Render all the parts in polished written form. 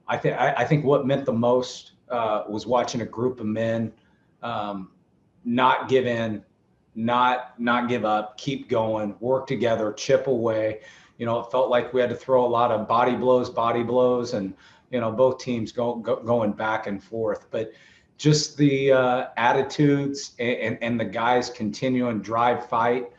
I think what meant the most was watching a group of men not give in, not give up, keep going, work together, chip away. It felt like we had to throw a lot of body blows, and both teams going back and forth. But just the attitudes and the guys continuing drive fight,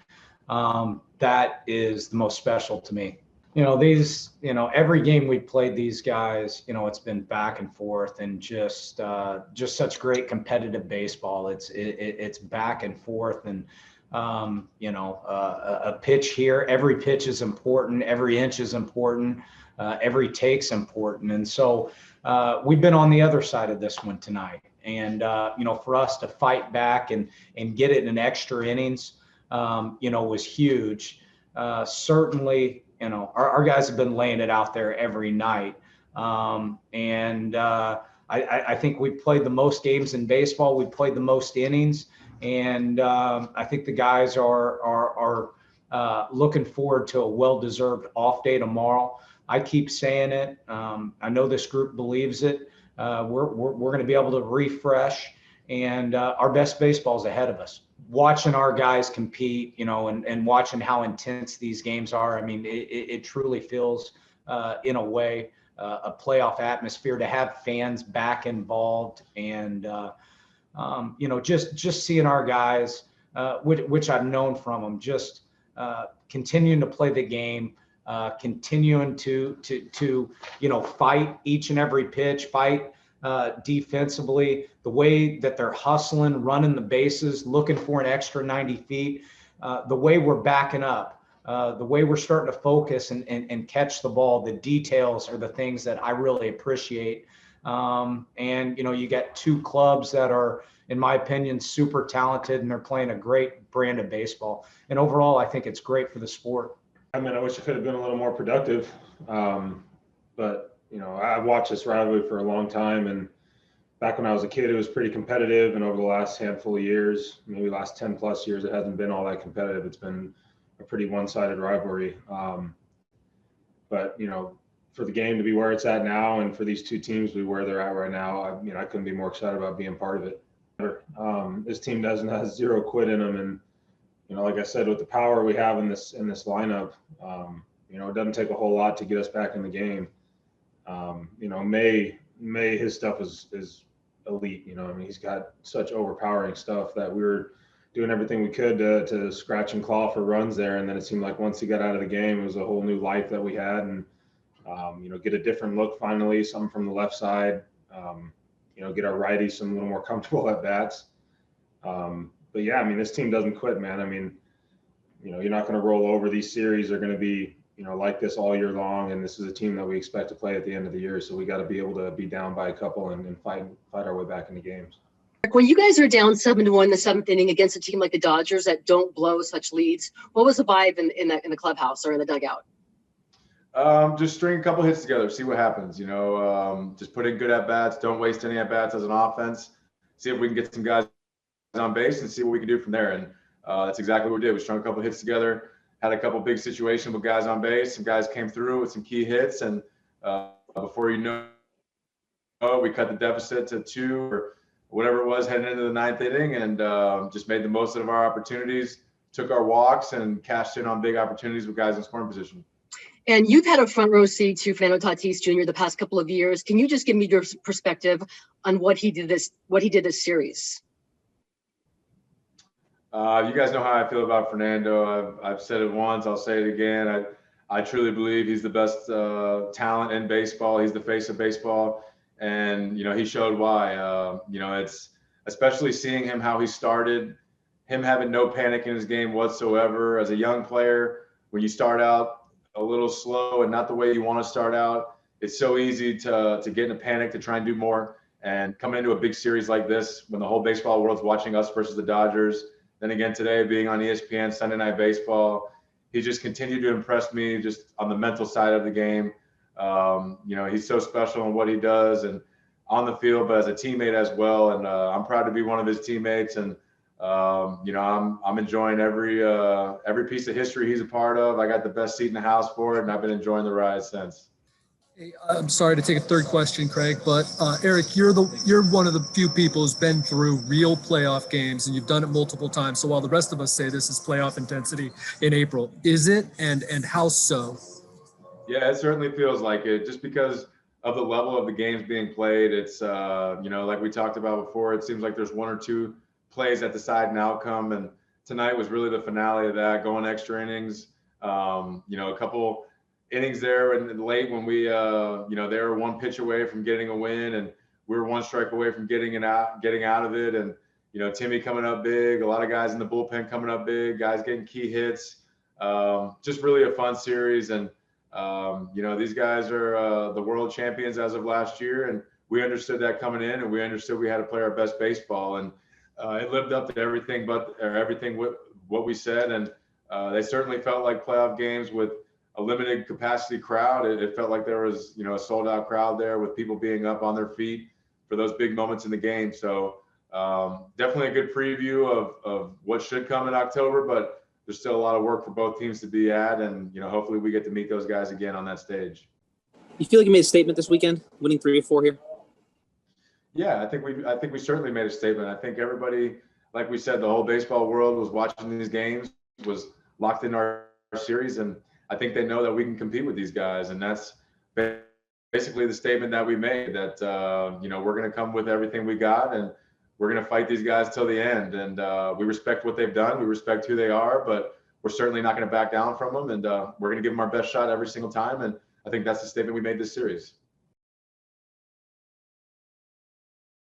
that is the most special to me. Every game we played these guys, it's been back and forth, and just such great competitive baseball. It's back and forth, and a pitch here, every pitch is important, every inch is important, every take's important. And so we've been on the other side of this one tonight. And, for us to fight back and get it in extra innings, was huge. Certainly, our guys have been laying it out there every night. I think we played the most games in baseball. We played the most innings. And I think the guys are looking forward to a well-deserved off day tomorrow. I keep saying it. I know this group believes it. We're going to be able to refresh, and our best baseball is ahead of us. Watching our guys compete, and watching how intense these games are. I mean, it truly feels, in a way, a playoff atmosphere to have fans back involved, and just seeing our guys, which I've known from them, just continuing to play the game, continuing to fight each and every pitch, fight defensively, the way that they're hustling, running the bases, looking for an extra 90 feet, the way we're backing up, the way we're starting to focus and catch the ball. The details are the things that I really appreciate. You got two clubs that are, in my opinion, super talented, and they're playing a great brand of baseball. And overall, I think it's great for the sport. I mean, I wish it could have been a little more productive. But, I've watched this rivalry for a long time, and back when I was a kid, it was pretty competitive. And over the last handful of years, maybe last 10 plus years, it hasn't been all that competitive. It's been a pretty one-sided rivalry. But, for the game to be where it's at now, and for these two teams to be where they're at right now, I couldn't be more excited about being part of it. This team has zero quit in them, and like I said, with the power we have in this lineup, it doesn't take a whole lot to get us back in the game. May his stuff is elite. He's got such overpowering stuff that we were doing everything we could to scratch and claw for runs there, and then it seemed like once he got out of the game, it was a whole new life that we had, and get a different look finally, something from the left side. Get our righties some little more comfortable at bats. But yeah, this team doesn't quit, man. You're not going to roll over. These series are going to be, like this all year long. And this is a team that we expect to play at the end of the year. So we got to be able to be down by a couple and fight our way back into games. When you guys are down 7-1 in the seventh inning against a team like the Dodgers that don't blow such leads, what was the vibe in the clubhouse or in the dugout? Just string a couple hits together, see what happens. Just put in good at bats. Don't waste any at bats as an offense. See if we can get some guys on base and see what we can do from there. And that's exactly what we did. We strung a couple hits together, had a couple big situations with guys on base. Some guys came through with some key hits, and before you know it, we cut the deficit to 2 or whatever it was heading into the ninth inning, and just made the most of our opportunities, took our walks, and cashed in on big opportunities with guys in scoring position. And you've had a front row seat to Fernando Tatis Jr. the past couple of years. Can you just give me your perspective on what he did this series? You guys know how I feel about Fernando. I've said it once, I'll say it again. I truly believe he's the best talent in baseball. He's the face of baseball, and he showed why. It's especially seeing him how he started, him having no panic in his game whatsoever as a young player. When you start out a little slow and not the way you want to start out, it's so easy to get in a panic to try and do more. And coming into a big series like this, when the whole baseball world's watching us versus the Dodgers, then again today being on ESPN Sunday Night Baseball, he just continued to impress me just on the mental side of the game. He's so special in what he does and on the field, but as a teammate as well. And I'm proud to be one of his teammates. And I'm enjoying every piece of history he's a part of. I got the best seat in the house for it, and I've been enjoying the ride since. Hey, I'm sorry to take a third question, Craig, but Eric, you're one of the few people who's been through real playoff games, and you've done it multiple times. So while the rest of us say this is playoff intensity in April, is it, and how so? Yeah, it certainly feels like it, just because of the level of the games being played. It's like we talked about before, it seems like there's one or two plays that decide an outcome, and tonight was really the finale of that, going extra innings. A couple innings there and late when we they were one pitch away from getting a win, and we were one strike away from getting out of it. And Timmy coming up big, a lot of guys in the bullpen coming up big, guys getting key hits. Just really a fun series. And these guys are the world champions as of last year, and we understood that coming in, and we understood we had to play our best baseball, and it lived up to everything what we said. And they certainly felt like playoff games with a limited capacity crowd. It felt like there was, a sold out crowd there with people being up on their feet for those big moments in the game. So definitely a good preview of what should come in October, but there's still a lot of work for both teams to be at. And, hopefully we get to meet those guys again on that stage. You feel like you made a statement this weekend, winning 3 or 4 here? Yeah, I think we certainly made a statement. I think everybody, like we said, the whole baseball world was watching these games, was locked in our series, and I think they know that we can compete with these guys, and that's basically the statement that we made, that we're going to come with everything we got, and we're going to fight these guys till the end. And we respect what they've done, we respect who they are, but we're certainly not going to back down from them, and we're going to give them our best shot every single time. And I think that's the statement we made this series.